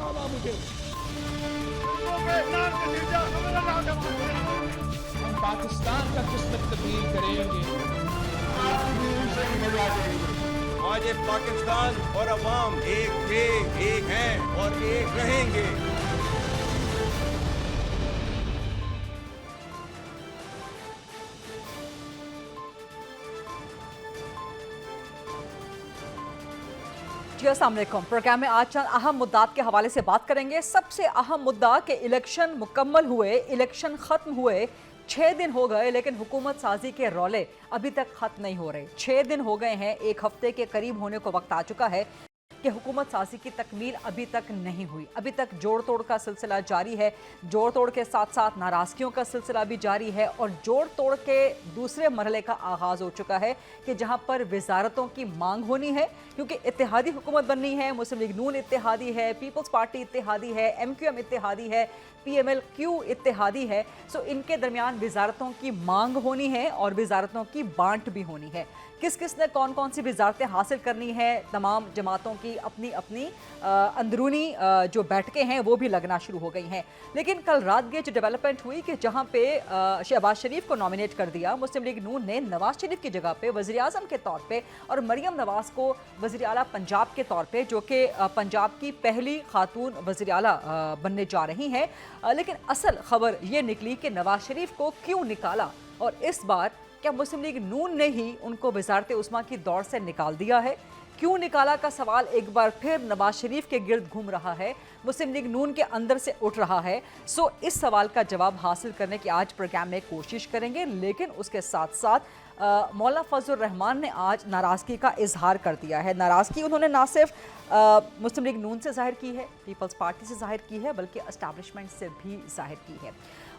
दिखावा मुझे। हम पाकिस्तान का किस्मत तब्दील करेंगे। आज ये पाकिस्तान और अवाम एक थे, एक हैं और एक रहेंगे। जी अस्सलाम वालेकुम। प्रोग्राम में आज चंद अहम मुद्दात के हवाले से बात करेंगे। सबसे अहम मुद्दा कि इलेक्शन मुकम्मल हुए, इलेक्शन खत्म हुए 6 दिन हो गए, लेकिन हुकूमत साजी के रौले अभी तक खत्म नहीं हो रहे। 6 दिन हो गए हैं, एक हफ्ते के करीब होने को वक्त आ चुका है कि हुकूमत साजी की तकमील अभी तक नहीं हुई। अभी तक जोड़ तोड़ का सिलसिला जारी है। जोड़ तोड़ के साथ साथ नाराज़गियों का सिलसिला भी जारी है और जोड़ तोड़ के दूसरे मरहले का आगाज़ हो चुका है कि जहां पर वजारतों की मांग होनी है, क्योंकि इत्तेहादी हुकूमत बननी है। मुस्लिम लीग नून इत्तेहादी है, पीपल्स पार्टी इत्तेहादी है, MQM इत्तेहादी है, PMLQ इत्तेहादी है। सो इनके दरमियान वजारतों की मांग होनी है और वजारतों की बांट भी होनी है। किस किस ने कौन कौन सी वजारतें हासिल करनी है, तमाम जमातों की अपनी अपनी अंदरूनी जो बैठकें हैं वो भी लगना शुरू हो गई हैं। लेकिन कल रात ये जो डेवलपमेंट हुई कि जहां पे शहबाज शरीफ को नॉमिनेट कर दिया, मुस्लिम लीग नून ने नवाज शरीफ की जगह पे वज़ीर आज़म के तौर पे और मरियम नवाज को वज़ीर आला पंजाब के तौर पे, जो कि पंजाब की पहली खातून वज़ीर आला बनने जा रही हैं। लेकिन असल खबर ये निकली कि नवाज शरीफ को क्यों निकाला और इस बार क्या मुस्लिम लीग नून ने ही उनको वज़ारत उस्मा की दौड़ से निकाल दिया है? क्यों निकाला का सवाल एक बार फिर नवाज शरीफ के गिर्द घूम रहा है, मुस्लिम लीग नून के अंदर से उठ रहा है। सो इस सवाल का जवाब हासिल करने की आज प्रोग्राम में कोशिश करेंगे, लेकिन उसके साथ साथ मौलाना फजल रहमान ने आज नाराज़गी का इजहार कर दिया है। नाराज़गी उन्होंने ना सिर्फ मुस्लिम लीग नून से जाहिर की है, पीपल्स पार्टी से जाहिर की है, बल्कि एस्टैब्लिशमेंट से भी जाहिर की है।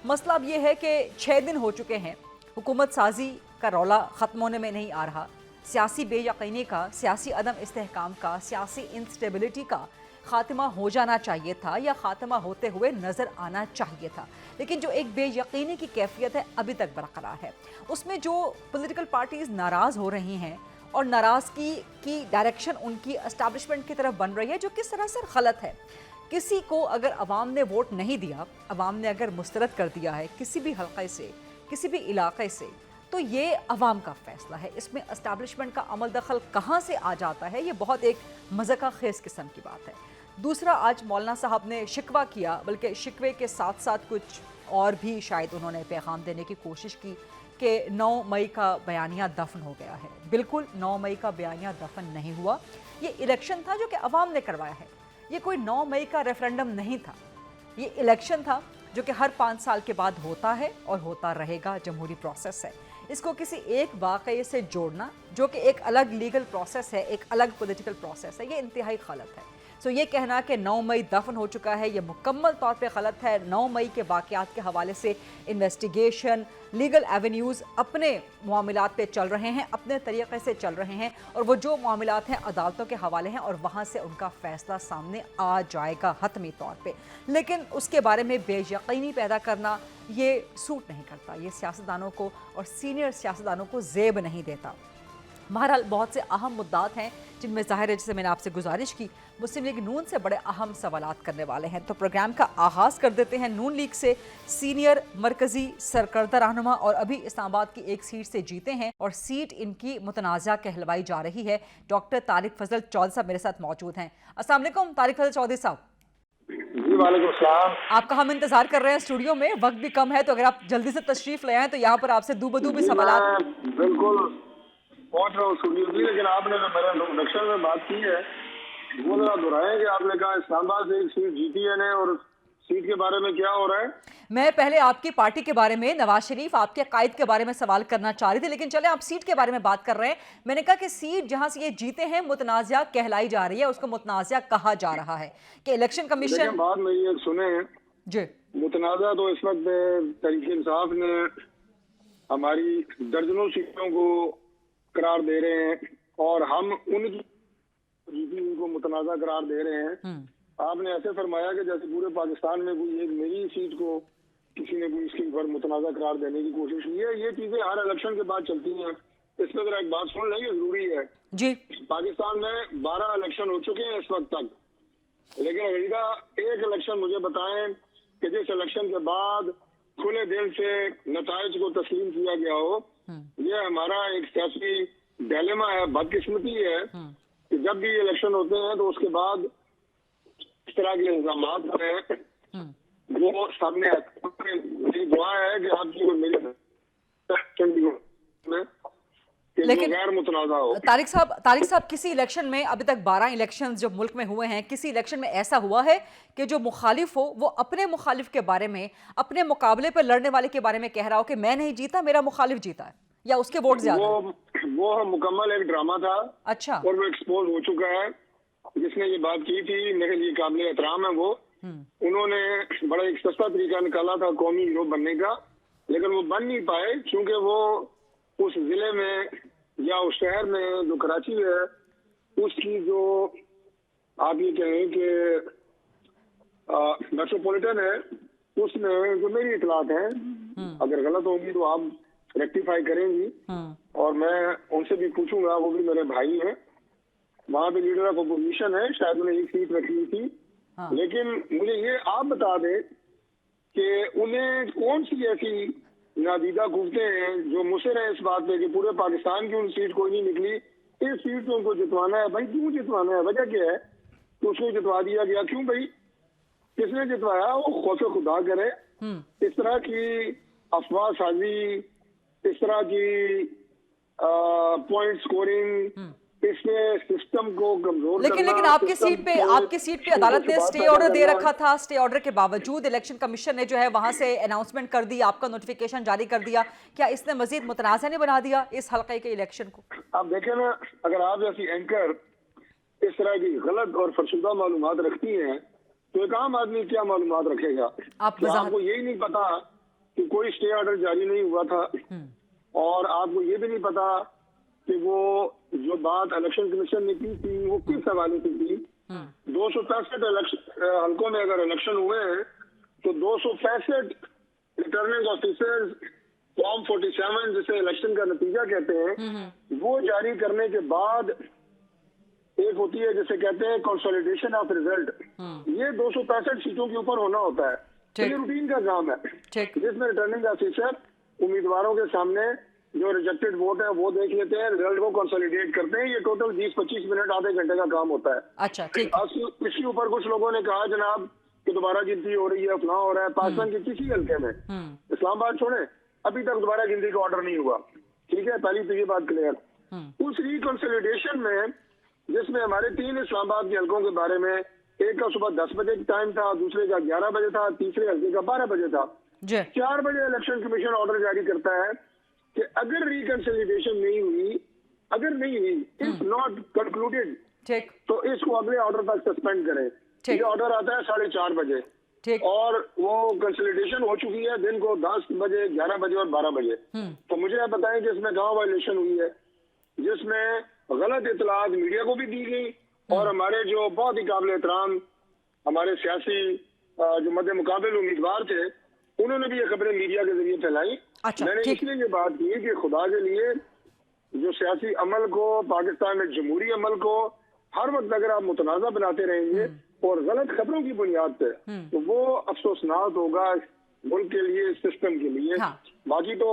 मसला अब ये है कि 6 दिन हो चुके हैं, हुकूमत साजी का रौला ख़त्म होने में नहीं आ रहा। सियासी बेयकीनी का, सियासी अदम इस्तेहकाम का, सियासी इंस्टेबिलिटी का खात्मा हो जाना चाहिए था या खात्मा होते हुए नज़र आना चाहिए था। लेकिन जो एक बेयकीनी की कैफियत है अभी तक बरकरार है। उसमें जो पॉलिटिकल पार्टीज़ नाराज़ हो रही हैं और नाराज़गी की डायरेक्शन उनकी एस्टैब्लिशमेंट की तरफ बन रही है, जो कि सरासर गलत है। किसी को अगर अवाम ने वोट नहीं दिया, अवाम ने अगर मुस्तरद कर दिया है किसी भी हल्के से, किसी भी इलाके से, तो ये अवाम का फैसला है। इसमें एस्टैब्लिशमेंट का अमल दखल कहाँ से आ जाता है, ये बहुत एक मज़ाक़ खेज़ किस्म की बात है। दूसरा, आज मौलाना साहब ने शिकवा किया, बल्कि शिकवे के साथ साथ कुछ और भी शायद उन्होंने पैगाम देने की कोशिश की कि 9 मई का बयानिया दफन हो गया है। बिल्कुल 9 मई का बयानिया दफन नहीं हुआ। ये इलेक्शन था जो कि अवाम ने करवाया है। ये कोई 9 मई का रेफरेंडम नहीं था, ये इलेक्शन था जो कि हर 5 साल के बाद होता है और होता रहेगा। जमहूरी प्रोसेस है, इसको किसी एक वाक़ये से जोड़ना जो कि एक अलग लीगल प्रोसेस है, एक अलग पॉलिटिकल प्रोसेस है, ये इंतहाई गलत है। सो ये कहना कि 9 मई दफन हो चुका है, ये मुकम्मल तौर पे गलत है। 9 मई के वाक़यात के हवाले से इन्वेस्टिगेशन, लीगल एवेन्यूज़ अपने मामलात पे चल रहे हैं, अपने तरीक़े से चल रहे हैं और वो जो मामलात हैं अदालतों के हवाले हैं और वहाँ से उनका फ़ैसला सामने आ जाएगा हतमी तौर पे। लेकिन उसके बारे में बेयकीनी पैदा करना ये सूट नहीं करता, ये सियासतदानों को और सीनियर सियासतदानों को ज़ेब नहीं देता। बहरहाल बहुत से अहम मुद्दात हैं जिनमें ज़ाहिर है, जैसे मैंने आपसे गुजारिश की, मुस्लिम लीग नून से बड़े अहम सवालात करने वाले हैं। तो प्रोग्राम का आगाज़ कर देते हैं नून लीग से। सीनियर मरकज़ी सरकर्दा रहनुमा और अभी इस्लामाबाद की एक सीट से जीते हैं और सीट इनकी मुतनाज़ा कहलवाई जा रही है। डॉक्टर तारिक फजल चौधरी साहब मेरे साथ मौजूद हैं। अस्सलाम वालेकुम तारिक फजल चौधरी साहब। जी वालेकुम सलाम। आपका हम इंतजार कर रहे हैं स्टूडियो में, वक्त भी कम है, तो अगर आप जल्दी से तशरीफ ले आएँ तो यहाँ पर आपसे दूबदू भी सवालात। बिल्कुल पहुंच रहा हूँ स्टूडियो की, लेकिन आपने जो मेरे इंट्रोडक्शन में बात की है वो जरा दोहराएं कि आपने कहा इस्लामाबाद से एक सीट जीती है ने, और सीट के बारे में क्या हो रहा है। मैं पहले आपकी पार्टी के बारे में, नवाज शरीफ आपके कायद के बारे में सवाल करना चाह रही थी, लेकिन चले आप सीट के बारे में बात कर रहे हैं। मैंने कहा कि सीट जहां से ये जीते हैं मुतनाज़ा कहलाई जा रही है, उसको मुतनाज़ा कहा जा रहा है कि इलेक्शन कमीशन। बात मेरी एक सुने जी, मुतनाज़ा तो इस वक्त तहरीक इंसाफ ने हमारी दर्जनों सीटों को करार दे रहे हैं और हम उनकी जीती उनको मुतनाज़ा करार दे रहे हैं। आपने ऐसे फरमाया कि जैसे पूरे पाकिस्तान में कोई एक मेरी सीट को किसी ने कोई इसके ऊपर मुतनाज़ा करार देने की कोशिश की है। ये चीजें हर इलेक्शन के बाद चलती हैं। इस पर जरा एक बात सुन लेंगे, जरूरी है जी। पाकिस्तान में 12 इलेक्शन हो चुके हैं इस वक्त तक। लेकिन वहीदा एक इलेक्शन मुझे बताएं कि जिस इलेक्शन के बाद खुले दिल से नताइज को तस्लीम किया गया हो। ये हमारा एक सियासी डायलेमा है, बदकिस्मती है कि जब भी इलेक्शन होते हैं तो उसके बाद इस तरह के इल्जाम हैं वो सामने आते हैं। मेरी दुआ है कि आपकी मेरी लेकिन गैर मुतनाज़ा हो। तारिक साहब किसी इलेक्शन में, अभी तक 12 इलेक्शन जो मुल्क में हुए हैं, किसी इलेक्शन में ऐसा हुआ है कि जो मुखालिफ हो वो अपने मुखालिफ के बारे में, अपने मुकाबले पर लड़ने वाले के बारे में कह रहा हो कि मैं नहीं जीता, मेरा मुखालिफ जीता है, या उसके वोट ज्यादा? वो मुकम्मल एक ड्रामा था। अच्छा। और वो एक्सपोज हो चुका है। जिसने ये बात की थी मेरे लिए काबिल एहतराम है वो। उन्होंने बड़ा एक सस्ता तरीका निकाला था कौमी हीरो बनने का, लेकिन वो बन नहीं पाए क्योंकि वो उस जिले में या उस शहर में जो कराची है उसकी जो आप ये कहें कि मेट्रोपॉलिटन है उसमें जो मेरी इतलात है, अगर गलत होंगी तो आप रेक्टिफाई करेंगी और मैं उनसे भी पूछूंगा, वो भी मेरे भाई हैं। वहां पे लीडर ऑफ अपोजिशन है, शायद उन्हें एक सीट रखी थी। लेकिन मुझे ये आप बता दें कि उन्हें कौन सी ऐसी नादीदा कुव्वतें हैं जो मुसर है इस बात पे कि पूरे पाकिस्तान की उन सीट कोई नहीं निकली, इस सीट पे उनको जितवाना है। भाई क्यों जितवाना है, वजह क्या है तो उसको जितवा दिया गया? क्यों भाई, किसने जितवाया? वो खौफ खुदा करे। इस तरह की अफवाह साजी, इस तरह की पॉइंट स्कोरिंग, इसने सिस्टम को कमजोर लेकिन आपकी सीट पे अदालत ने स्टे ऑर्डर दे रखा था। स्टे ऑर्डर के बावजूद इलेक्शन कमीशन ने जो है वहां से अनाउंसमेंट कर दी, आपका नोटिफिकेशन जारी कर दिया। क्या इसने मजीद मुतनाज़ा नहीं बना दिया इस हल्के के इलेक्शन को? आप देखें ना, अगर आप जैसी एंकर इस तरह की गलत और फरशुदा मालूमात रखती हैं तो एक आम आदमी क्या मालूमात रखेगा? आपको यही नहीं पता कि कोई स्टे ऑर्डर जारी नहीं हुआ था, और आपको ये भी नहीं पता कि वो जो बात इलेक्शन कमीशन ने की थी वो किस हवाले से थी। 265 हल्कों में अगर इलेक्शन हुए हैं तो 265 रिटर्निंग ऑफिसर्स फॉर्म 47 जिसे इलेक्शन का नतीजा कहते हैं वो जारी करने के बाद एक होती है जिसे कहते हैं कंसोलिडेशन ऑफ रिजल्ट। ये 265 सीटों के ऊपर होना होता है। ये रूटीन का काम है जिसमें रिटर्निंग ऑफिसर उम्मीदवारों के सामने जो रिजेक्टेड वोट है वो देख लेते हैं, रिजल्ट को कंसोलिडेट करते हैं। ये टोटल 20-25 मिनट आधे घंटे का काम होता है। अच्छा, ठीक। इसके ऊपर कुछ लोगों ने कहा जनाब कि दोबारा गिनती हो रही है, फलां हो रहा है। पाकिस्तान के किसी हल्के में, इस्लामाबाद छोड़े, अभी तक दोबारा गिनती का ऑर्डर नहीं हुआ। ठीक है, पहली तो ये बात क्लियर। उस रिकंसोलिडेशन में जिसमें हमारे 3 इस्लामाबाद के हल्कों के बारे में, एक का सुबह 10 बजे टाइम था, दूसरे का 11 बजे था, तीसरे हल्के का 12 बजे था। 4 बजे इलेक्शन कमीशन ऑर्डर जारी करता है कि अगर रिकंसिलिडेशन नहीं हुई, इफ नॉट कंक्लूडेड, तो इसको अगले ऑर्डर तक सस्पेंड करें। ये ऑर्डर आता है 4:30 बजे, और वो कंसिलिडेशन हो चुकी है दिन को 10 बजे, 11 बजे और 12 बजे। तो मुझे आप बताएं कि इसमें गांव वायलेशन हुई है, जिसमें गलत इतलात मीडिया को भी दी गई, और हमारे जो बहुत ही काबिल एहतराम हमारे सियासी जो मध्य मुकाबले उम्मीदवार थे उन्होंने भी ये खबरें मीडिया के जरिए फैलाई। मैंने इसलिए ये बात की कि खुदा के लिए जो सियासी अमल को, पाकिस्तान में जमहूरी अमल को हर वक्त अगर आप मुतनाज़ा बनाते रहेंगे और गलत खबरों की बुनियाद पे, तो वो अफसोसनाक होगा मुल्क के लिए, सिस्टम के लिए। बाकी तो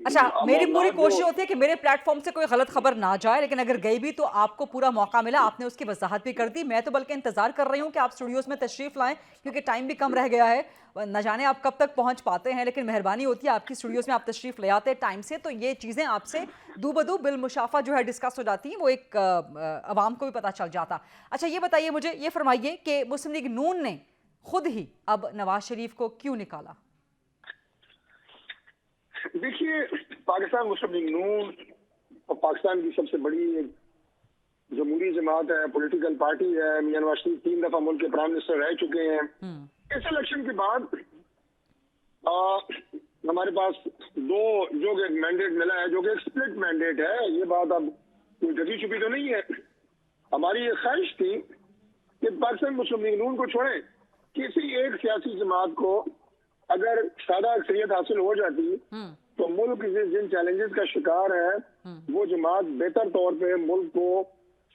अच्छा, मेरी पूरी कोशिश होती है कि मेरे प्लेटफॉर्म से कोई गलत खबर ना जाए, लेकिन अगर गई भी तो आपको पूरा मौका मिला, आपने उसकी वजाहत भी कर दी। मैं तो बल्कि इंतजार कर रही हूँ कि आप स्टूडियोज में तशरीफ लाएं, क्योंकि टाइम भी कम रह गया है। न जाने आप कब तक पहुंच पाते हैं, लेकिन मेहरबानी होती है आपकी स्टूडियोज में आप तशरीफ ले आते हैं टाइम से, तो ये चीज़ें आपसे दूबदू बिलमुशाफा जो है डिस्कस हो जाती हैं, वो एक अवाम को भी पता चल जाता। अच्छा, ये बताइए मुझे, ये फरमाइए कि मुस्लिम लीग नून ने खुद ही अब नवाज शरीफ को क्यों निकाला? देखिए, पाकिस्तान मुस्लिम लीग नून और पाकिस्तान की सबसे बड़ी जमहूरी जमात है, पॉलिटिकल पार्टी है। मियां नवाज शरीफ 3 दफा मुल्क के प्राइम मिनिस्टर रह चुके हैं। इस इलेक्शन के बाद हमारे पास 2 जो मैंडेट मिला है, जो कि एक स्प्लिट मैंडेट है। ये बात अब कोई ढकी छुपी तो नहीं है। हमारी ये ख्वाहिश थी कि पाकिस्तान मुस्लिम लीग नून को छोड़े, किसी एक सियासी जमात को अगर सादा अक्सरियत हासिल हो जाती तो मुल्क जिन चैलेंजेस का शिकार है वो जमात बेहतर तौर पे मुल्क को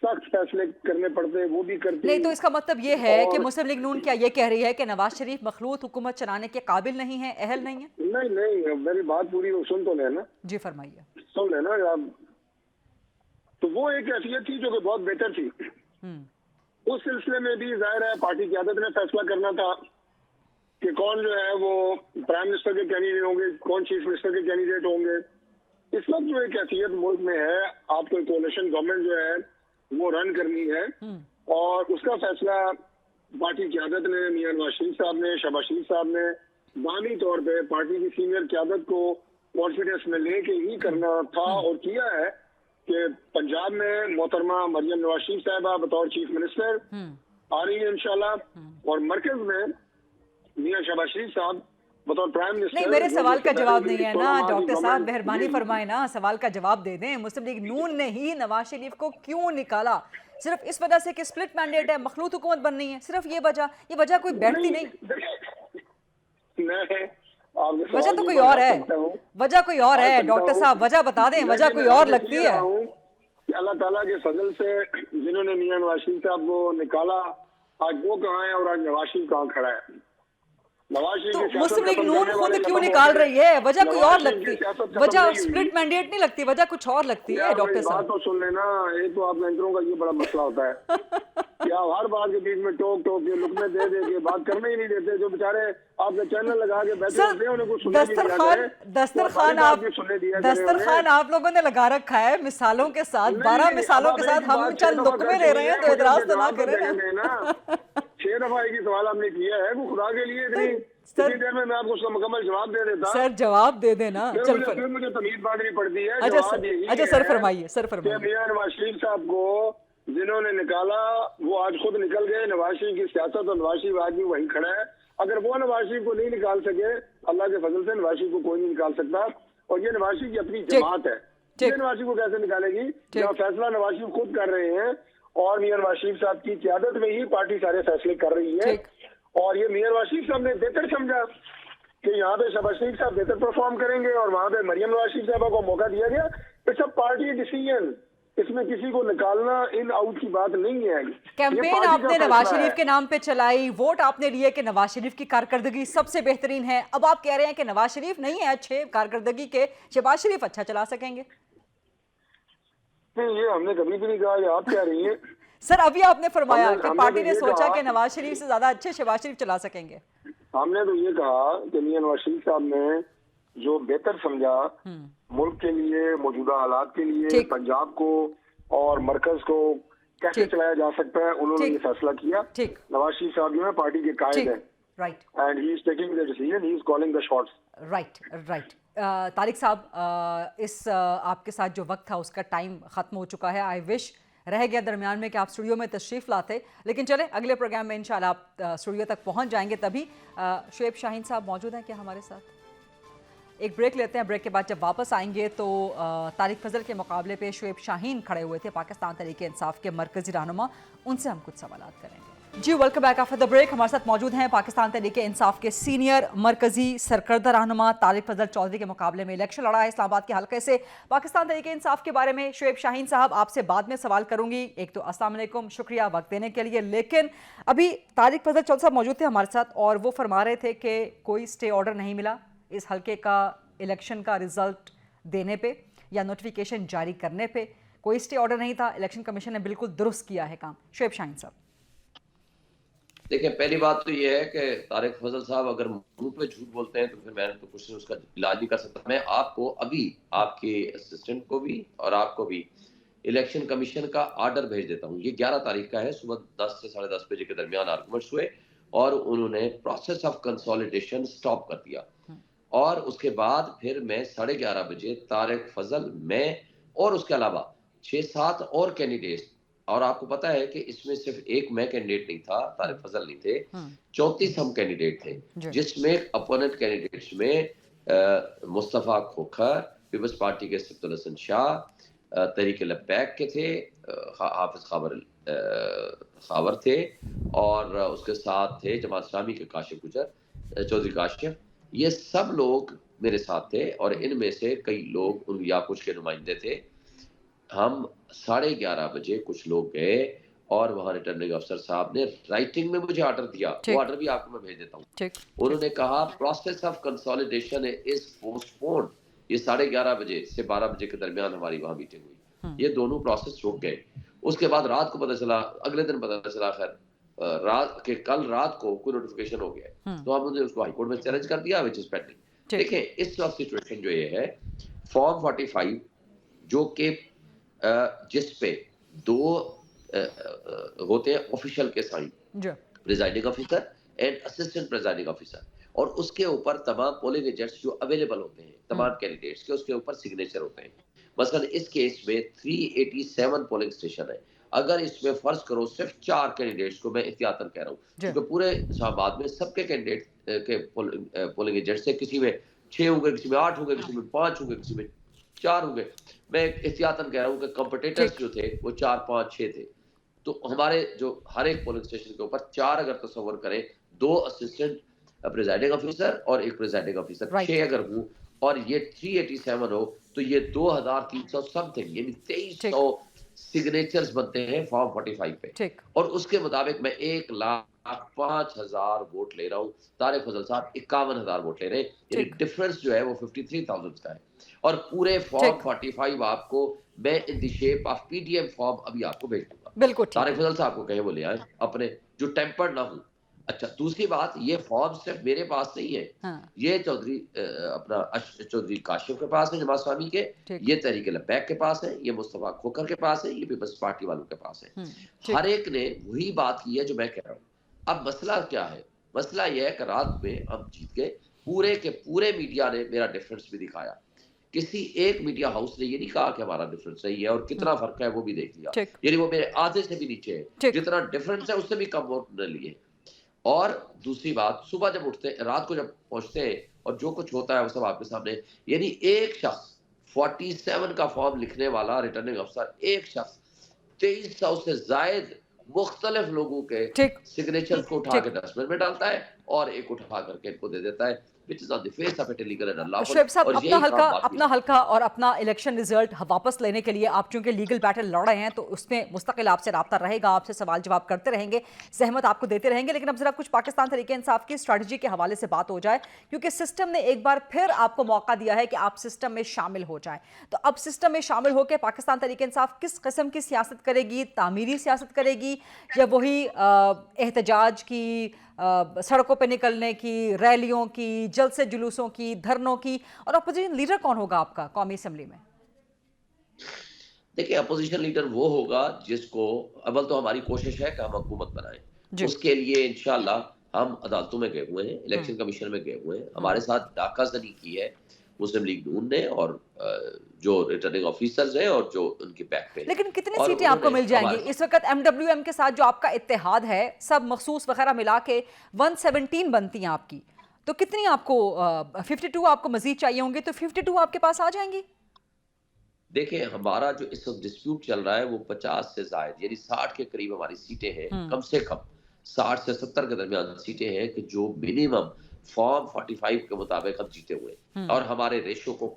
सख्त फैसले करने पड़ते, वो भी करती। नहीं तो इसका मतलब ये है कि और- मुस्लिम लीग नून क्या ये कह रही है कि नवाज शरीफ मखलूत हुकूमत चलाने के काबिल नहीं है, अहल नहीं है? नहीं नहीं, मेरी बात पूरी सुन तो लेना, जी फरमाइए। सुन लेना आप। तो वो एक हैसियत थी जो कि बहुत बेहतर थी। उस सिलसिले में भी जाहिर है पार्टी की आदत ने फैसला करना था कि कौन जो है वो प्राइम मिनिस्टर के कैंडिडेट होंगे, कौन चीफ मिनिस्टर के कैंडिडेट होंगे। इस वक्त जो एक हैसियत मुल्क में है, आपको कोalition गवर्नमेंट जो है वो रन करनी है, और उसका फैसला पार्टी क्यादत ने, मियां नवाज शरीफ साहब ने, शहबाज शरीफ साहब ने बानी तौर पे पार्टी की सीनियर क्यादत को कॉन्फिडेंस में लेके ही करना था और किया है कि पंजाब में मोहतरमा मरियम नवाज शरीफ साहबा बतौर चीफ मिनिस्टर आ रही है इंशाल्लाह, और मरकज में मियां शहबाज शरीफ साहब बतौर प्राइम मिनिस्टर। नहीं, मेरे सवाल का जवाब नहीं है ना डॉक्टर साहब, मेहरबानी फरमाए ना, सवाल का जवाब दे दें। मुस्लिम लीग नून ने ही नवाज शरीफ को क्यों निकाला? सिर्फ इस वजह से कि स्प्लिट मैंडेट है, मखलूत हुकूमत बननी है, सिर्फ ये वजह? ये वजह कोई बैठती नहीं, वजह तो कोई और है, वजह कोई और है डॉक्टर साहब, वजह बता दें, वजह कोई और लगती है। अल्लाह ताला के फजल से जिन्होंने मियां नवाज शरीफ साहब को निकाला, आज वो कहाँ है और आज नवाज शरीफ कहाँ खड़ा है? तो मुस्लिम लीग नून खुद क्यों निकाल रही है? वजह कोई और लगती, वजह स्प्लिट मैंडेट नहीं लगती, वजह कुछ और लगती है डॉक्टर साहब। तो सुन लेना, ये तो आप एंकरों का ये बड़ा मसला होता है कि आप हर बात के बीच में टोक टोक के लुकमे दे दे के बात करने ही नहीं देते। जो बेचारे आपके चैनल लगा के बैठे होते हैं उनको सुनने दस्तरखान आप लोगों ने लगा रखा है मिसालों के साथ, 12 मिसालों के साथ, हम चंद लुकमे ले रहे हैं, तो इतराज तो ना करें ना। 6 दफा एक ही सवाल आपने किया है, वो खुदा के लिए इतनी देर में मैं आपको उसका मुकम्मल जवाब दे देता। सर जवाब दे देना, चल फिर मुझे तमीज बांधनी पड़ती है। अच्छा सर फरमाइए, सर फरमाइए। मियां नवाज शरीफ साहब को जिन्होंने निकाला वो आज खुद निकल गए। नवाज शरीफ की सियासत और नवाज शरीफ आज भी वहीं खड़ा है। अगर वो नवाज शरीफ को नहीं निकाल सके, अल्लाह के फजल से नवाज शरीफ को कोई नहीं निकाल सकता, और ये नवाज शरीफ की अपनी जमात है। ये नवाज शरीफ को कैसे निकालेगी? जब फैसला नवाज शरीफ खुद कर रहे हैं और मियां नवाज शरीफ साहब की क़यादत में ही पार्टी सारे फैसले कर रही है। और ये मियां नवाज शरीफ साहब ने बेहतर समझा कि यहाँ पे शहबाज शरीफ साहब बेहतर परफॉर्म करेंगे और वहाँ पे मरियम नवाज शरीफ साहबा को मौका दिया गया। ये सब पार्टी डिसीजन, इसमें किसी को निकालना इन आउट की बात नहीं है। कैंपेन आपने नवाज शरीफ के नाम पे चलाई, वोट आपने लिए कि नवाज शरीफ की कारकर्दगी सबसे बेहतरीन है। अब आप कह रहे हैं कि नवाज शरीफ नहीं है अच्छे कारकर्दगी के, शहबाज शरीफ अच्छा चला सकेंगे। नहीं, ये हमने कभी भी नहीं कहा, ये आप कह रही हैं। सर अभी आपने फरमाया कि पार्टी ने सोचा कि नवाज शरीफ से ज्यादा अच्छे शहबाज शरीफ चला सकेंगे। हमने तो ये कहा कि मियां नवाज शरीफ साहब ने जो बेहतर समझा मुल्क के लिए, मौजूदा हालात के लिए, पंजाब को और मरकज को कैसे चलाया जा सकता है, उन्होंने ये फैसला किया। नवाज शरीफ साहब जो है पार्टी के कायद हैं, right, and he is taking the decision, he is calling the shots. Right. Tariq साहब, इस आपके साथ जो वक्त था उसका टाइम खत्म हो चुका है। आई विश रह गया दरमियान में कि आप स्टूडियो में तशरीफ लाते, लेकिन चले अगले प्रोग्राम में इंशाल्लाह आप स्टूडियो तक पहुंच जाएंगे। तभी शुएब शाहीन साहब मौजूद हैं क्या हमारे साथ? एक ब्रेक लेते हैं, ब्रेक के बाद जब वापस आएंगे तो तारिक फजल के मुकाबले पे शुएब शाहीन खड़े हुए थे, पाकिस्तान तहरीक इंसाफ के मरकजी रहनुमा, उनसे हम कुछ सवाल करेंगे। जी welcome back after the break. हमारे साथ मौजूद हैं पाकिस्तान तहरीक इंसाफ के सीनियर मरकजी सरकर्दा रहनुमा तारिक फजल चौधरी के मुकाबले में इलेक्शन लड़ा है इस्लामाबाद के हल्के से। पाकिस्तान तहरीक इंसाफ के बारे में शुएब शाहीन साहब आपसे बाद में सवाल करूंगी। एक तो अस्सलाम वालेकुम, शुक्रिया वक्त देने के लिए, लेकिन अभी तारिक फजल चौधरी साहब मौजूद थे हमारे साथ और वो फरमा रहे थे कि कोई स्टे ऑर्डर नहीं मिला इस हल्के का इलेक्शन का रिजल्ट देने पे या नोटिफिकेशन जारी करने पे, कोई स्टे ऑर्डर नहीं था, इलेक्शन कमीशन ने बिल्कुल दुरुस्त किया है काम। शुएब शाहीन साहब देखिए, पहली बात तो ये है कि तारिक फजल साहब अगर मुंह पे झूठ बोलते हैं तो फिर मैं तो कुछ उसका इलाज नहीं कर सकता। मैं आपको अभी आपके असिस्टेंट को भी और आपको भी इलेक्शन कमीशन का आर्डर भेज देता हूँ। ये 11 तारीख का है, सुबह 10 से 10:30 बजे के दरमियान आर्गूमेंट्स हुए और उन्होंने प्रोसेस ऑफ कंसोलिडेशन स्टॉप कर दिया। और उसके बाद फिर मैं 11:30 बजे तारिक फजल, मैं और उसके अलावा 6-7 और कैंडिडेट, और आपको पता है कि इसमें सिर्फ एक मैं कैंडिडेट नहीं था, तारिक फजल नहीं थे, 34 हम कैंडिडेट थे, जिसमें अपोनेंट कैंडिडेट्स में मुस्तफ़ा खोखर पीपल्स पार्टी के सब्तुल हसन शाह, तहरीक लब्बैक के थे, हाफिज खावर थे, और उसके साथ थे जमात इस्लामी के काशिफ गुजर, चौधरी काशिफ। ये सब लोग मेरे साथ थे और इनमें से कई लोग उन याकुश के नुमाइंदे थे। हम 11:30 बजे कुछ लोग गए और वहां रिटर्निंग अफसर साहब ने राइटिंग में मुझे ऑर्डर दिया, वो ऑर्डर भी आपको मैं भेज देता हूँ। ठीक। उन्होंने कहा process of consolidation is postponed. ये 11:30 बजे से 12 बजे के दरमियान हमारी वहां मीटिंग हुई, ये दोनों प्रोसेस रुक गए। उसके बाद रात को पता चला, अगले दिन पता चला खैर रात के कल रात को कोई नोटिफिकेशन हो गया, तो हमने उसको हाईकोर्ट में चैलेंज कर दिया, विच इज पेंडिंग। देखिए इस वक्त सिचुएशन जो ये है, फॉर्म 45 जो कि जिस पे 2 होते हैं ऑफिशियल के sign, presiding officer and assistant presiding officer, और उसके ऊपर तमाम पोलिंग एजेंट्स जो अवेलेबल होते हैं तमाम कैंडिडेट्स के, उसके ऊपर सिग्नेचर होते हैं। मसलन इस केस में 387 पोलिंग स्टेशन है। अगर इसमें फर्ज करो सिर्फ 4 कैंडिडेट्स को, मैं एहतियातन कह रहा हूँ क्योंकि पूरे इस्लामाबाद में सबके कैंडिडेट के पोलिंग एजेंट्स से किसी में 6 होंगे, किसी में 8 होंगे, किसी में 5 होंगे, किसी में 4 होंगे। मैं एहतियातन कह रहा हूँ कि कॉम्पिटिटर्स जो थे वो 4, 5, 6 थे। तो हमारे जो हर एक पोलिंग स्टेशन के ऊपर 4 अगर तस्वर करें, 2 असिस्टेंट प्रिजाइडिंग ऑफिसर और 1 प्रिजाइडिंग ऑफिसर, 6 अगर हो और ये 387 हो तो ये 2300 समथिंग यानी 2300 सिग्नेचर्स बनते हैं फॉर्म 45 पे। और उसके मुताबिक मैं 1,05,000 वोट ले रहा हूँ, तारिक फजल साहब 51,000 वोट ले रहे हैं, यानी डिफरेंस जो है वो 53,000 का है। और पूरे फॉर्म 45 आपको मैं in the shape of PDF form अभी आपको भेज दूंगा। बिल्कुल तारिक फजल साहब को कहे वो ले आए अपने, जो टेम्पर्ड ना हो। अच्छा, दूसरी बात, ये फॉर्म सिर्फ मेरे पास नहीं है, ये चौधरी अपना चौधरी काशिफ के पास है, जमात स्वामी के, ये तहरीक लब्बैक के पास है, ये मुस्तफा खोखर के पास है, ये पीपल्स पार्टी वालों के पास है। हर एक ने वही बात की है जो मैं कह रहा हूँ। अब मसला क्या है? मसला यह है कि रात में हम जीत गए, पूरे के पूरे मीडिया ने मेरा डिफरेंस भी दिखाया, किसी एक मीडिया हाउस ने ये नहीं कहा कि हमारा डिफरेंस सही है, और कितना फर्क है वो भी देख लिया, यानी वो मेरे आधे से भी नीचे है, जितना डिफरेंस है उससे भी कम वोट ने लिए। और दूसरी बात, सुबह जब उठते, रात को जब पहुंचते हैं और जो कुछ होता है वो सब आपके सामने, यानी एक शख्स 47 का फॉर्म लिखने वाला रिटर्निंग अफसर, एक शख्स 2300 से जायद मुख्तलिफ लोगों के सिग्नेचर को उठा के डस्टबिन में डालता है और एक उठा करके इनको दे देता है, which is on the face of it illegal and unlawful। Shoaib साहब, अपना हल्का और अपना इलेक्शन रिजल्ट वापस लेने के लिए आप चूंकि लीगल बैटल लड़ रहे हैं तो उसमें मुस्तकिल आपसे राब्ता रहेगा, आपसे सवाल जवाब करते रहेंगे, सहमत आपको देते रहेंगे। लेकिन अब जरा कुछ पाकिस्तान तहरीक इंसाफ की स्ट्रैटेजी के हवाले से बात हो जाए, क्योंकि सिस्टम ने एक बार फिर आपको मौका दिया है कि आप सिस्टम में शामिल हो जाएं। तो अब सिस्टम में शामिल होकर पाकिस्तान तहरीक इंसाफ किस किस्म की सियासत करेगी? तामीरी सियासत करेगी या वही एहतजाज की, सड़कों पे निकलने की, रैलियों की, जलसे जुलूसों की, धरनों की? और अपोजिशन लीडर कौन होगा आपका कौमी असेंबली में? देखिए, अपोजिशन लीडर वो होगा जिसको, अव्वल तो हमारी कोशिश है कि हम हुकूमत बनाएं। उसके लिए इंशाल्लाह हम अदालतों में गए हुए हैं, इलेक्शन कमीशन में गए हुए हैं, हमारे साथ डाकाजनी की है मुस्लिम लीग नून ने और जो रिटर्निंग ऑफिसर्स हैं और जो उनके बैक पे। लेकिन कितनी सीटें आपको मिल जाएंगी इस वक्त? एमडब्ल्यूएम के साथ जो आपका इत्तेहाद है, सब मखसूस वगैरह मिला के 117 बनती हैं आपकी, तो कितनी आपको 52 आपको मजीद चाहिए होंगे, तो 52 आपके पास आ जाएंगी? देखिए, हमारा जो इस वक्त डिस्प्यूट चल रहा है वो 50 से जायद यानी 60 के करीब हमारी सीटें हैं, कम से कम 60 से 70 के दरमियान सीटें हैं कि जो मिनिमम फॉर्म 45 के मुताबिक हम जीते हुए, और हमारे रेशो को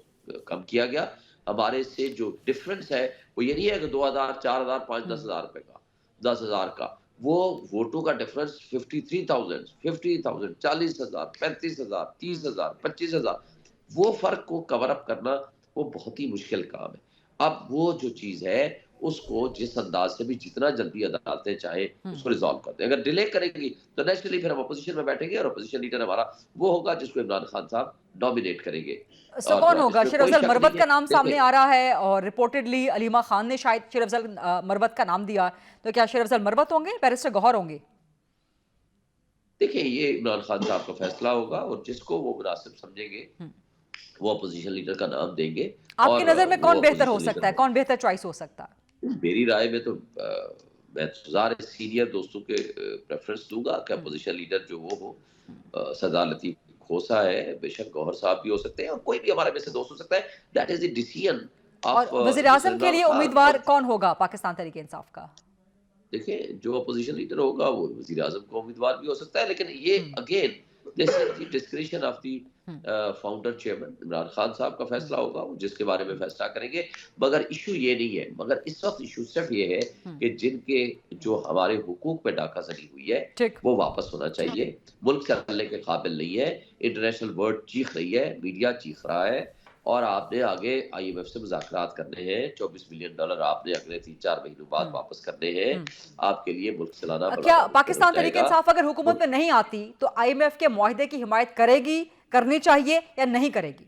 कम किया गया। हमारे से जो डिफरेंस है वो ये नहीं है कि 2000, 4000, 5-10,000 रुपए का, 10,000 का, वो वोटों का डिफरेंस 53,000, 50,000, 40,000, 35,000, 30,000, 25,000, वो फर्क को कवर अप करना वो बहुत ही मुश्किल काम है। अब वो जो चीज है उसको जिस अंदाज से भी जितना जल्दी अदालतें चाहे उसको रिजॉल्व करते हैं। अगर डिले करेंगी तो नेचुरली फिर हम अपोजिशन में बैठेंगे और अपोजिशन लीडर हमारा वो होगा जिसको इमरान खान साहब नॉमिनेट करेंगे। तो कौन होगा? शेर अफजल मरवत का नाम सामने आ रहा है और रिपोर्टेडली अलीमा खान ने शायद शेर अफजल मरवत का नाम दिया, तो क्या शेर अफजल मरवत होंगे, बैरिस्टर गौहर होंगे? देखिए, ये इमरान खान साहब का फैसला होगा और जिसको वो मुनासिब समझेंगे वो अपोजिशन लीडर का नाम देंगे। आपकी नजर में कौन बेहतर हो सकता है, कौन बेहतर चॉइस हो सकता है? मेरी राय में तो मैं सारे सीनियर दोस्तों के प्रेफरेंस दूंगा कि अपोजिशन लीडर जो वो हो। सरदार लतीफ खोसा है, बेशक गौहर साहब भी हो सकते हैं और कोई भी हमारे में से दोस्त हो सकता है। That is the decision of. वज़ीर आज़म के लिए उम्मीदवार कौन होगा पाकिस्तान तहरीक इंसाफ का? देखिए, जो अपोजिशन लीडर होगा वो वज़ीर आज़म को उम्मीदवार भी हो सकता है, लेकिन ये again this is the discretion of the founder chairman Imran Khan साहब का फैसला होगा, वो जिसके बारे में फैसला करेंगे। मगर इशू ये नहीं है, मगर इस वक्त इशू सिर्फ ये है कि जिनके जो हमारे हुकूक पे डाकाजनी हुई है वो वापस होना चाहिए। मुल्क चलने के काबिल नहीं है, इंटरनेशनल वर्ल्ड चीख रही है, मीडिया चीख रहा है, और आपने आगे IMF से मुज़ाकरात करने हैं। $24 बिलियन आपने अगले 3-4 महीनों बाद वापस करने हैं। आपके लिए मुल्क चलाना क्या पाकिस्तान तहरीक इंसाफ अगर हुकूमत में नहीं आती तो IMF के मुआहदे की हिमायत करेगी, करनी चाहिए या नहीं करेगी?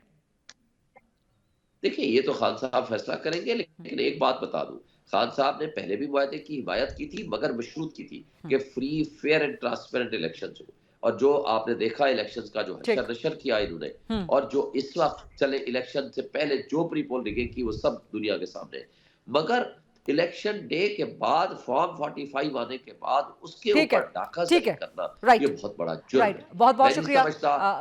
देखिए, ये तो खान साहब फैसला करेंगे, लेकिन एक बात बता दूं, खान साहब ने पहले भी मुआहदे की हिमायत की थी, मगर मशरूत की थी कि free, fair and transparent elections हो। और जो आपने देखा इलेक्शंस का जो हशर नशर किया इन्होंने, और जो इस वक्त चले इलेक्शन से पहले जो प्री पोल रिगिंग की, वो सब दुनिया के सामने। मगर इलेक्शन डे के बाद फॉर्म 45 आने के बाद उसके ऊपर डाकाज़नी करना, ये बहुत बड़ा जुर्म है। बहुत बहुत शुक्रिया,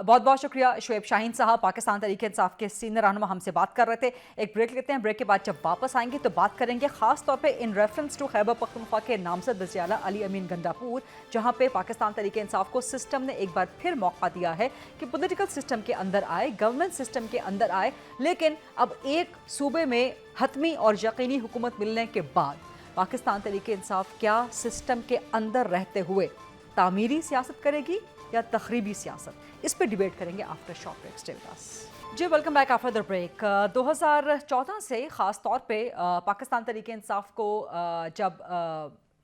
बहुत बहुत शुक्रिया शुएब शाहीन साहब, पाकिस्तान तहरीक इंसाफ के सीनियर रहनुमा हमसे बात कर रहे थे। एक ब्रेक लेते हैं, ब्रेक के बाद जब वापस आएंगे तो बात करेंगे खास तौर पे in reference to Khyber Pakhtunkhwa के नामजद वज़ीर-ए-आला अली अमीन गंडापुर, जहां पे पाकिस्तान तहरीक इंसाफ को सिस्टम ने एक बार फिर मौका दिया है कि पॉलिटिकल सिस्टम के अंदर आए, गवर्नेंस सिस्टम के अंदर आए, लेकिन अब एक सूबे में हतमी और यकीनी हुकूमत मिलने के बाद पाकिस्तान तहरीक इंसाफ क्या सिस्टम के अंदर रहते हुए तामीरी सियासत करेगी या तखरीबी सियासत, इस पे डिबेट करेंगे after short break. Stay with us. जी, welcome back after the break. 2014 से ख़ास तौर पे पाकिस्तान तहरीक इंसाफ को जब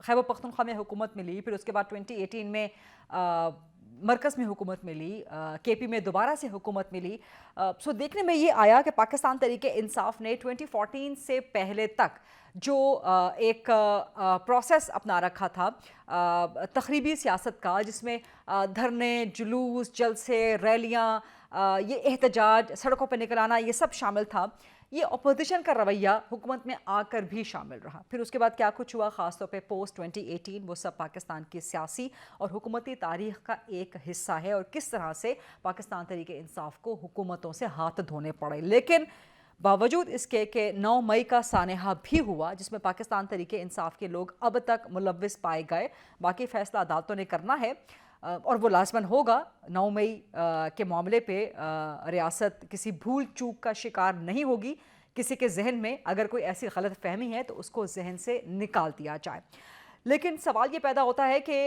खैबर पख्तूनख्वा में हुकूमत मिली, फिर उसके बाद 2018 में मरकज़ में हुकूमत मिली, KP में दोबारा से हुकूमत मिली, सो देखने में ये आया कि पाकिस्तान तहरीक इंसाफ ने 2014 से पहले तक जो एक प्रोसेस अपना रखा था तखरीबी सियासत का, जिसमें धरने, जुलूस, जलसे, रैलियाँ, ये एहतजाज, सड़कों पर निकल आना, ये सब शामिल था। ये अपोजिशन का रवैया हुकूमत में आकर भी शामिल रहा। फिर उसके बाद क्या कुछ हुआ, ख़ासतौर पे पोस्ट 2018, वो सब पाकिस्तान की सियासी और हुकूमती तारीख़ का एक हिस्सा है, और किस तरह से पाकिस्तान तहरीक इंसाफ को हुकूमतों से हाथ धोने पड़े। लेकिन बावजूद इसके कि 9 मई का सानहा भी हुआ, जिसमें पाकिस्तान तहरीक इंसाफ के लोग अब तक मुलव्विस पाए गए। बाकी फ़ैसला अदालतों ने करना है, और वो लाजमन होगा। 9 मई के मामले पे रियासत किसी भूल चूक का शिकार नहीं होगी। किसी के जहन में अगर कोई ऐसी गलत फहमी है तो उसको जहन से निकाल दिया जाए। लेकिन सवाल ये पैदा होता है कि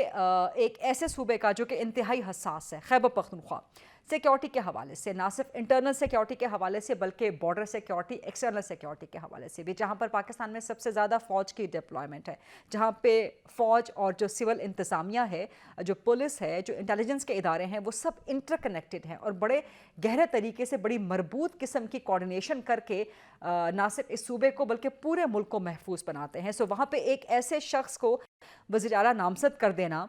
एक ऐसे सूबे का जो कि इंतहाई हसास है, खैबर पख्तूनख्वा, सिक्योरिटी के हवाले से, ना सिर्फ इंटरनल सिक्योरिटी के हवाले से बल्कि बॉर्डर सिक्योरिटी, एक्सटर्नल सिक्योरिटी के हवाले से भी, जहाँ पर पाकिस्तान में सबसे ज़्यादा फ़ौज की डिप्लॉयमेंट है, जहाँ पे फ़ौज और जो सिविल इंतज़ामिया है, जो पुलिस है, जो इंटेलिजेंस के इदारे हैं, वो सब इंटरकनेक्टेड हैं और बड़े गहरे तरीके से बड़ी मरबूत किस्म की कोऑर्डिनेशन करके ना सिर्फ इस सूबे को बल्कि पूरे मुल्क को महफूज बनाते हैं। सो वहाँ पे एक ऐसे शख्स को वज़ीर आला नामज़द कर देना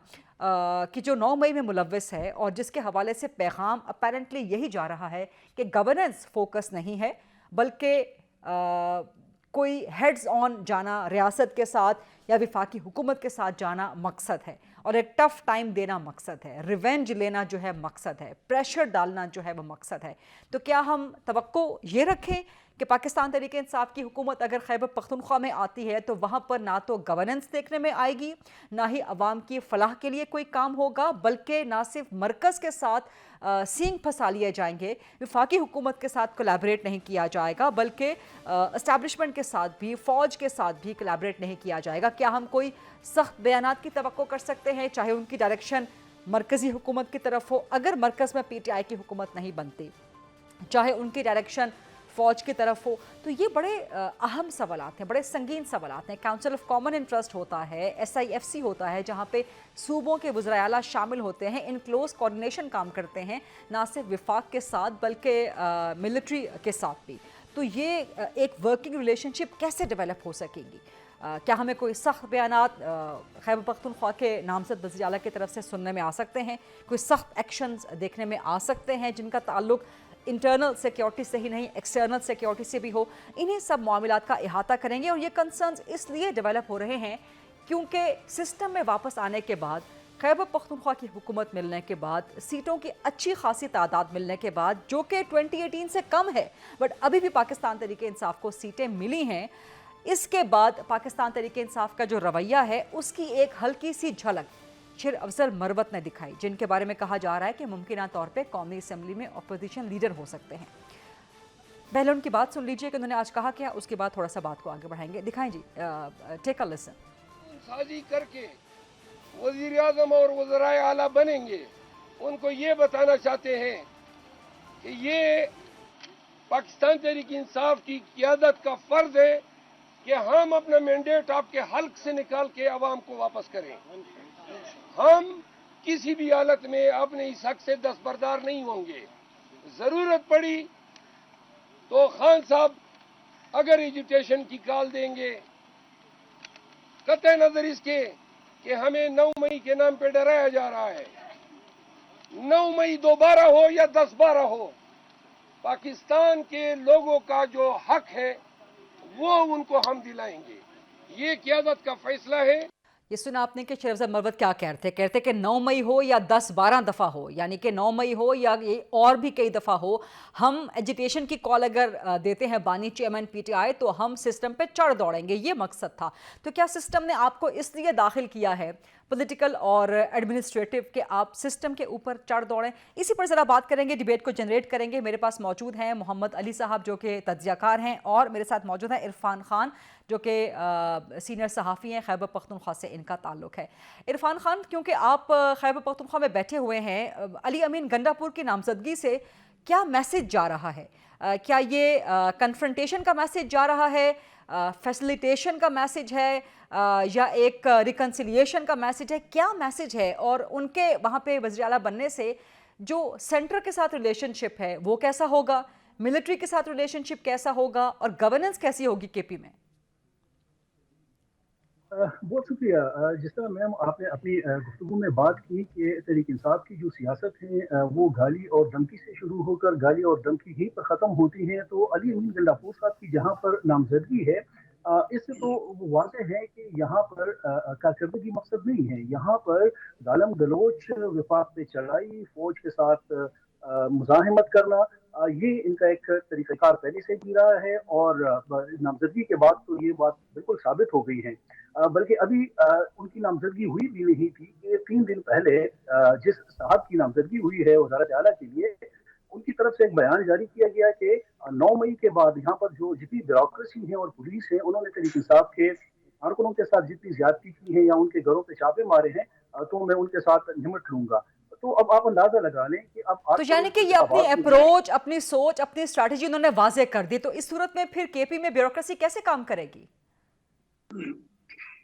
कि जो 9 मई में मुलव्विस है, और जिसके हवाले से पैगाम अपेरेंटली यही जा रहा है कि गवर्नेंस फोकस नहीं है बल्कि कोई हेड्स ऑन जाना रियासत के साथ या विफाकी हुकूमत के साथ जाना मकसद है, और एक टफ टाइम देना मकसद है, रिवेंज लेना जो है मकसद है, प्रेशर डालना जो है वो मकसद है। तो क्या हम तवक्को ये रखें कि पाकिस्तान तहरीक इंसाफ की हुकूमत अगर खैबर पख्तूनख्वा में आती है तो वहाँ पर ना तो गवर्नेंस देखने में आएगी, ना ही अवाम की फलाह के लिए कोई काम होगा, बल्कि ना सिर्फ मरकज़ के साथ सींग फंसा लिए जाएंगे, विफाकी हुकूमत के साथ कोलैबोरेट नहीं किया जाएगा, बल्कि इस्टेब्लिशमेंट के साथ भी, फ़ौज के साथ भी कोलैबोरेट नहीं किया जाएगा। क्या हम कोई सख्त बयानात की तवक्को कर सकते हैं, चाहे उनकी डायरेक्शन मरकज़ी हुकूमत की तरफ हो? अगर मरकज़ में PTI की हुकूमत नहीं बनती, चाहे उनकी डायरेक्शन फ़ौज की तरफ हो, तो ये बड़े अहम सवालात हैं, बड़े संगीन सवालात हैं। काउंसिल ऑफ कॉमन इंटरेस्ट होता है, SIFC होता है, जहाँ पे सूबों के वज़ीर आला शामिल होते हैं, इन क्लोज कोऑर्डिनेशन काम करते हैं, ना सिर्फ विफाक के साथ बल्कि मिलिट्री के साथ भी। तो ये एक वर्किंग रिलेशनशिप कैसे डेवलप हो सकेगी? क्या हमें कोई सख्त बयानात खैबर पख्तूनख्वा के नामज़द वज़ीर आला की तरफ से सुनने में आ सकते हैं? कोई सख्त एक्शंस देखने में आ सकते हैं जिनका ताल्लुक इंटरनल सिक्योरिटी से ही नहीं, एक्सटर्नल सिक्योरिटी से भी हो? इन्हीं सब मामलात का इहाता करेंगे, और ये कंसर्न्स इसलिए डेवलप हो रहे हैं क्योंकि सिस्टम में वापस आने के बाद, खैबर पख्तूनख्वा की हुकूमत मिलने के बाद, सीटों की अच्छी खासी तादाद मिलने के बाद, जो कि 2018 से कम है बट अभी भी पाकिस्तान तहरीक इंसाफ को सीटें मिली हैं, इसके बाद पाकिस्तान तहरीक इंसाफ का जो रवैया है उसकी एक हल्की सी झलक शेर अफजल मरवत ने दिखाई, जिनके बारे में कहा जा रहा है कि मुमकिन तौर पर कौमी असम्बली में अपोजिशन लीडर हो सकते हैं। पहले उनकी बात सुन लीजिए कि उन्होंने आज कहा क्या, उसके बाद थोड़ा सा बात को आगे बढ़ाएंगे। दिखाएं जी, टेक अ लिसन। साजी करके वजीर आजम और वज़राए आला बनेंगे, उनको ये बताना चाहते हैं कि ये पाकिस्तान तहरीक इंसाफ की क़ियादत का फर्ज है कि हम अपना मैंडेट आपके हल्क से निकाल के अवाम को वापस करें। हम किसी भी हालत में अपने इस हक से दस्तबरदार नहीं होंगे। जरूरत पड़ी तो खान साहब अगर एजुटेशन की कॉल देंगे, कतई नजर इसके कि हमें 9 मई के नाम पे डराया जा रहा है। 9 मई दोबारा हो या 10-12 हो, पाकिस्तान के लोगों का जो हक है वो उनको हम दिलाएंगे। ये क़ियादत का फैसला है। ये सुना आपने कि शेर अफजल मरवत क्या कहते कि 9 मई हो या 10-12 दफ़ा हो, यानी कि 9 मई हो या ये और भी कई दफ़ा हो, हम एजुटेशन की कॉल अगर देते हैं बानी चेयरमैन PTI तो हम सिस्टम पे चढ़ दौड़ेंगे, ये मकसद था। तो क्या सिस्टम ने आपको इसलिए दाखिल किया है पॉलिटिकल और एडमिनिस्ट्रेटिव कि आप सिस्टम के ऊपर चढ़ दौड़ें? इसी पर ज़रा बात करेंगे, डिबेट को जनरेट करेंगे। मेरे पास मौजूद हैं मोहम्मद अली साहब जो कि तज्ज़ियाकार हैं, और मेरे साथ मौजूद हैं इरफान खान जो कि सीनियर सहाफ़ी हैं, खैबर पख्तूनख्वा से इनका ताल्लुक़ है। इरफान खान, क्योंकि आप खैबर पख्तूनख्वा में बैठे हुए हैं, अली अमीन गंडापुर की नामजदगी से क्या मैसेज जा रहा है? क्या ये कन्फ्रंटेशन का मैसेज जा रहा है, फैसिलिटेशन का मैसेज है, या एक रिकन्सिलिएशन का मैसेज है? क्या मैसेज है? और उनके वहाँ पे वज़ीर आला बनने से जो सेंटर के साथ रिलेशनशिप है वो कैसा होगा, मिलिट्री के साथ रिलेशनशिप कैसा होगा, और गवर्नेंस कैसी होगी KP में? बहुत शुक्रिया। जिस तरह मैम आपने अपनी गुफ्तगू में बात की कि तहरीक इंसाफ की जो सियासत है वो गाली और धमकी से शुरू होकर गाली और धमकी ही पर ख़त्म होती है, तो अली अमीन गंडापुर साहब की जहाँ पर नामजदगी है, इससे तो वाज़ेह है कि यहाँ पर कारकर्दगी मकसद नहीं है। यहाँ पर गालम गलोच, विफाक पे चढ़ाई, फौज के साथ मुज़ाहिमत करना, ये इनका एक तरीक़ाकार पहले से भी रहा है, और नामजदगी के बाद तो ये बात बिल्कुल साबित हो गई है। बल्कि अभी उनकी नामजदगी हुई भी नहीं थी कि 3 दिन पहले जिस साहब की नामजदगी हुई है वज़ारत आला के लिए, उनकी तरफ से एक बयान जारी किया गया कि 9 मई के बाद यहाँ पर जो जितनी ब्यूरोक्रेसी है और पुलिस है, उन्होंने तहरीक इंसाफ के कारकुनों के साथ जितनी ज्यादती की है या उनके घरों पे छापे मारे हैं, तो मैं उनके साथ निमट लूंगा। तो अब आप अंदाजा लगा लें कि अब तो यानी कि ये अपनी अप्रोच, अपनी सोच, अपनी स्ट्रैटेजी उन्होंने वाजे कर दी। तो इस सूरत में फिर KP में ब्यूरोक्रेसी कैसे काम करेगी?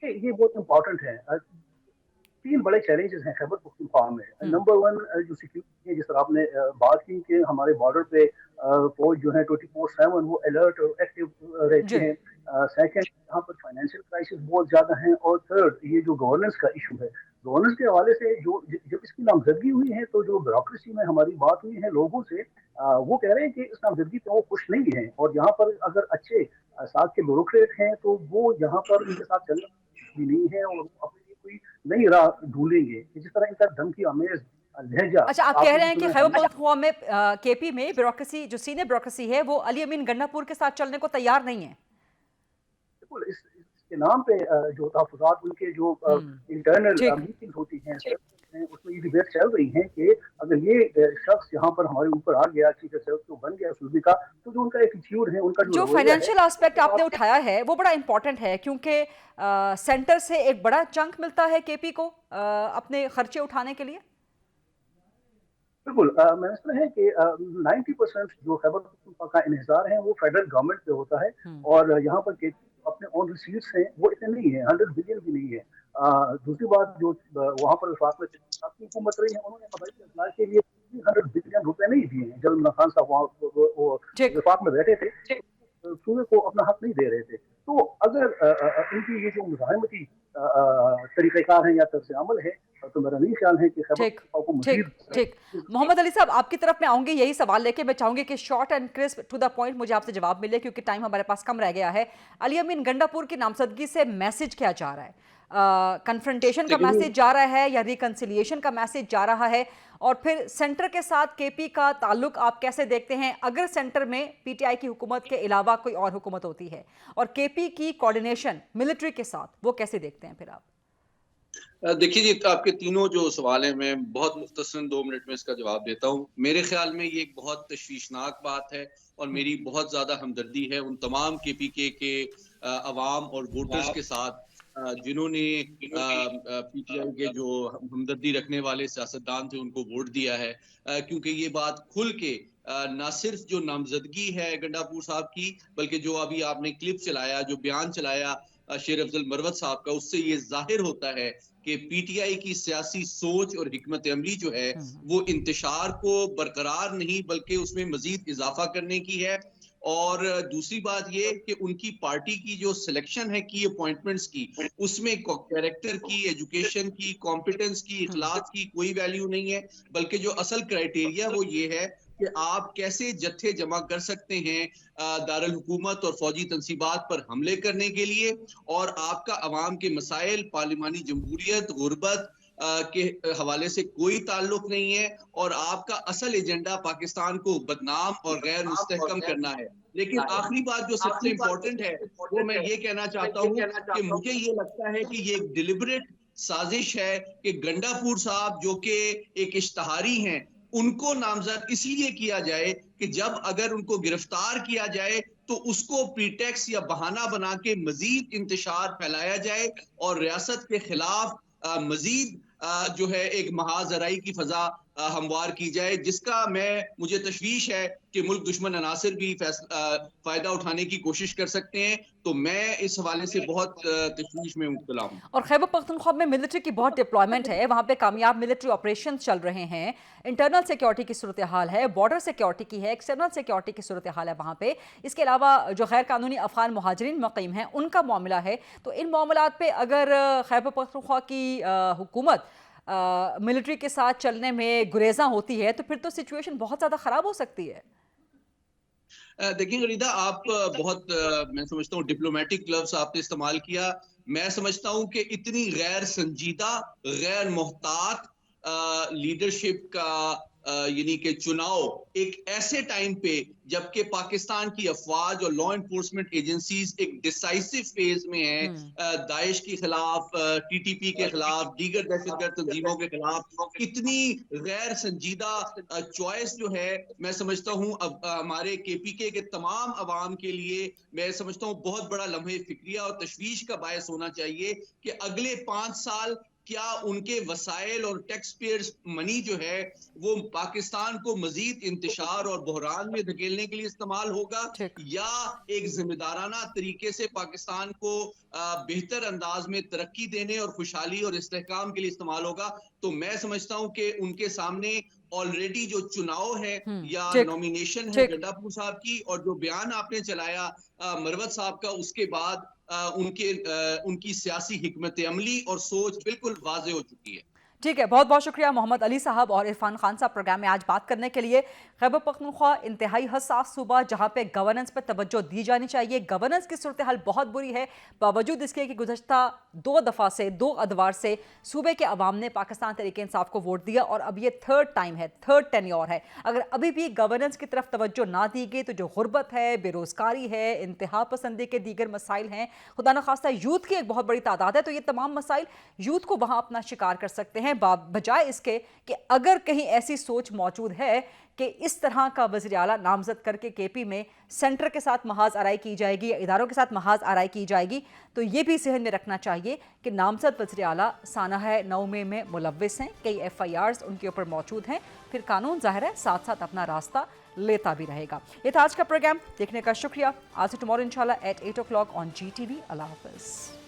ये बहुत इम्पोर्टेंट है। 3 बड़े चैलेंजेस हैं खैबर पख्तूनख्वा में। नंबर 1 जो सिक्योरिटी है, जिस तरह आपने बात की कि हमारे बॉर्डर पे फौज जो है 24/7 वो अलर्ट और एक्टिव रहते हैं। सेकंड, यहाँ पर फाइनेंशियल क्राइसिस बहुत ज्यादा है। और थर्ड, ये जो गवर्नेंस का इशू है, गवर्नेंस के हवाले से जो जब इसकी नामजदगी हुई है तो जो ब्यूरोक्रेसी में हमारी बात हुई है लोगों से, वो कह रहे हैं कि इस नामजदगी पे वो खुश नहीं है, और यहाँ पर अगर अच्छे साथ के ब्यूरोक्रेट हैं तो वो यहाँ पर इनके साथ चलना भी नहीं है, और अपने लिए कोई नई राह ढूंढेंगे। जिस तरह इनका धमकी अमेज लहजा। अच्छा, आप कह रहे हैं कि खैबर पख्तूनख्वा में KP में ब्यूरोक्रेसी, जो सीनियर ब्यूरोक्रेसी है, वो अली अमीन गंडापुर के साथ चलने को तैयार नहीं है? बिल्कुल, इसके नाम पे जो तहफ़्फ़ुज़ात, उनके जो इंटरनल मीटिंग होती हैं, उसमें ये डिबेट चल रही है कि अगर ये शख्स यहाँ पर हमारे ऊपर आ गया, चीफ सेक्रेटरी तो बन गया सूबे का, तो जो उनका एटीट्यूड है, उनका जो फाइनेंशियल एस्पेक्ट आपने उठाया है वो बड़ा इंपॉर्टेंट है, क्योंकि सेंटर से एक बड़ा चंक मिलता है KP को अपने खर्चे उठाने के लिए। बिल्कुल, मैंने है कि 90% जो खैबर पख्तूनख्वा का इन्हिसार है वो फेडरल गवर्नमेंट पे होता है, और यहाँ पर KP अपने ऑन रिसीट्स हैं वो इतने नहीं है, 100 बिलियन भी नहीं है। दूसरी बात, जो वहाँ पर वफाक में हुकूमत रही है, उन्होंने कबायली इस्लाह के लिए 100 बिलियन रुपए नहीं दिए हैं। जब इमरान खान साहब वहाँ वफाक में बैठे थे, सूबे को अपना हक नहीं दे रहे थे। तो अगर इनकी ये जो मुज़ाहिमती तरीक़ेकार है या तर्ज़ अमल है, तो मेरा नहीं ख्याल है कि ठीक। मोहम्मद अली साहब, आपकी तरफ मैं आऊंगी यही सवाल लेके। मैं चाहूंगी कि short and crisp to the point मुझे आपसे जवाब मिले, क्योंकि टाइम हमारे पास कम रह गया है। अली अमीन गंडापुर की नामजदगी से मैसेज क्या जा रहा है? कन्फ्रंटेशन का मैसेज जा रहा है या रिकन्सिलिएशन का मैसेज जा रहा है? और फिर सेंटर के साथ KP का ताल्लुक आप कैसे देखते हैं, अगर सेंटर में PTI की हुकूमत के अलावा कोई और हुकूमत होती है, और KP की कोऑर्डिनेशन मिलिट्री के साथ वो कैसे देखते हैं फिर आप? देखिए जी, आपके तीनों जो सवाल हैं मैं बहुत मुख्तसरन 2 मिनट में इसका जवाब देता हूँ। मेरे ख्याल में ये एक बहुत तशवीशनाक बात है और मेरी बहुत ज़्यादा हमदर्दी है उन तमाम केपीके के अवाम और वोटर्स के साथ जिन्होंने पीटीआई के जो हमदर्दी रखने वाले सियासतदान थे उनको वोट दिया है, क्योंकि ये बात खुल के ना सिर्फ जो नामजदगी है गंडापुर साहब की, बल्कि जो अभी आपने क्लिप चलाया, जो बयान चलाया शेर अफजल मरवत साहब का, उससे ये जाहिर होता है कि पीटीआई की सियासी सोच और हिकमत अमली जो है वो इंतशार को बरकरार नहीं बल्कि उसमें मजीद इजाफा करने की है। और दूसरी बात ये कि उनकी पार्टी की जो सिलेक्शन है की अपॉइंटमेंट्स की, उसमें कैरेक्टर की, एजुकेशन की, कॉम्पिटेंस की, इखलाक की कोई वैल्यू नहीं है, बल्कि जो असल क्राइटेरिया वो ये है कि आप कैसे जत्थे जमा कर सकते हैं दारुल हुकूमत और फौजी तंसीबात पर हमले करने के लिए, और आपका अवाम के मसाइल, पार्लिमानी जमहूरियत, गुर्बत के हवाले से कोई ताल्लुक नहीं है, और आपका असल एजेंडा पाकिस्तान को बदनाम और गैर मुस्तहकम करना है। लेकिन आखिरी बात जो सबसे इम्पोर्टेंट है वो मैं ये कहना चाहता हूँ कि मुझे ये लगता है कि ये एक डिलिबरेट साजिश है कि गंडापुर साहब जो कि एक इश्तहारी हैं, उनको नामजद इसलिए किया जाए कि जब अगर उनको गिरफ्तार किया जाए तो उसको प्रीटेक्स या बहाना बना के मजीद इंतशार फैलाया जाए और रियासत के खिलाफ मजीद जो है एक महाजराई की फजा हमवार की जाए, जिसका मुझे तशवीश है कि मुल्क दुश्मन अनासिर भी फायदा उठाने की कोशिश कर सकते हैं। तो मैं इस हवाले से बहुत तशवीश में मुब्तला हूं। और खैबर पख्तूनख्वा में मिलिट्री की बहुत डिप्लॉयमेंट है, वहाँ पे कामयाब मिलिट्री ऑपरेशन चल रहे हैं, इंटरनल सिक्योरिटी की सूरत हाल है, बॉर्डर सिक्योरिटी की है, एक्सटर्नल सिक्योरिटी की सूरत हाल है वहाँ पे। इसके अलावा जो गैर कानूनी अफगान मुहाजिरीन मुक़ीम हैं उनका मामला है। तो इन मामलात पे अगर खैबर पख्तूनख्वा की हुकूमत मिलिट्री के साथ चलने में गुरेजा होती है तो फिर तो सिचुएशन बहुत ज़्यादा ख़राब हो सकती है। देखिए गरीदा, आप बहुत मैं समझता हूँ डिप्लोमेटिक लफ्ज़ आपने इस्तेमाल किया। मैं समझता हूँ कि इतनी गैर संजीदा, गैर मोहतात लीडरशिप का यानी कि चुनाव एक ऐसे टाइम पे जबकि पाकिस्तान की अफवाज और लॉ एनफोर्समेंट एजेंसीज एक डिसाइसिव फेज में है, दाइश के खिलाफ, टीटीपी के खिलाफ, दीगर दहशतगर्द तंजीमों के खिलाफ, इतनी गैर संजीदा चॉइस जो है, मैं समझता हूँ अब हमारे केपीके के तमाम अवाम के लिए मैं समझता हूँ बहुत बड़ा लम्हे फिक्रिया और तशवीश का बायस होना चाहिए कि अगले 5 साल क्या उनके वसाइल और टैक्स पेयर्स मनी जो है वो पाकिस्तान को मजीद इंतशार और बहरान में धकेलने के लिए इस्तेमाल होगा, या एक जिम्मेदाराना तरीके से पाकिस्तान को बेहतर अंदाज में तरक्की देने और खुशहाली और इस्तेहकाम के लिए इस्तेमाल होगा। तो मैं समझता हूं कि उनके सामने ऑलरेडी जो चुनाव है या नॉमिनेशन है गंडापुर साहब की, और जो बयान आपने चलाया मरवत साहब का, उसके बाद उनकी सियासी हिकमत अमली और सोच बिल्कुल वाज़ेह हो चुकी है। ठीक है, बहुत बहुत शुक्रिया मोहम्मद अली साहब और इरफान खान साहब प्रोग्राम में आज बात करने के लिए। खैबर पख्तूनख्वा इंतहाई हसास सूबा जहाँ पे गवर्नेंस पर तवज्जो दी जानी चाहिए। गवर्नेंस की सूरत हाल बहुत बुरी है, बावजूद इसके कि गुज़श्ता 2 दफ़ा से 2 अदवार से सूबे के अवाम ने पाकिस्तान तहरीक इंसाफ को वोट दिया और अब ये 3rd टाइम है, 3rd टेन्योर है। अगर अभी भी गवर्नेंस की तरफ तवज्जो ना दी गई तो जो गुर्बत है, बेरोज़गारी है, इंतहा पसंदी के दीगर मसाइल हैं, खुदा न खास्ता यूथ की एक बहुत बड़ी तादाद है, तो ये तमाम मसाइल यूथ को वहाँ अपना शिकार कर सकते हैं, बजाय इसके कि अगर कहीं ऐसी सोच मौजूद है कि इस तरह का वज़ीर आला नामजद करके केपी में सेंटर के साथ महाज आराई की जाएगी या इदारों के साथ महाज आराई की जाएगी, तो ये भी जहन में रखना चाहिए कि नामजद वज़ीर आला सानह नौमे में मुलव्विस हैं, कई FIRs उनके ऊपर मौजूद हैं, फिर कानून ज़ाहिर है साथ साथ अपना रास्ता लेता भी रहेगा। ये था आज का प्रोग्राम, देखने का शुक्रिया। आज से टुमारो इंशाल्लाह at 8 o'clock on GTV। अल्लाह हाफ़िज़।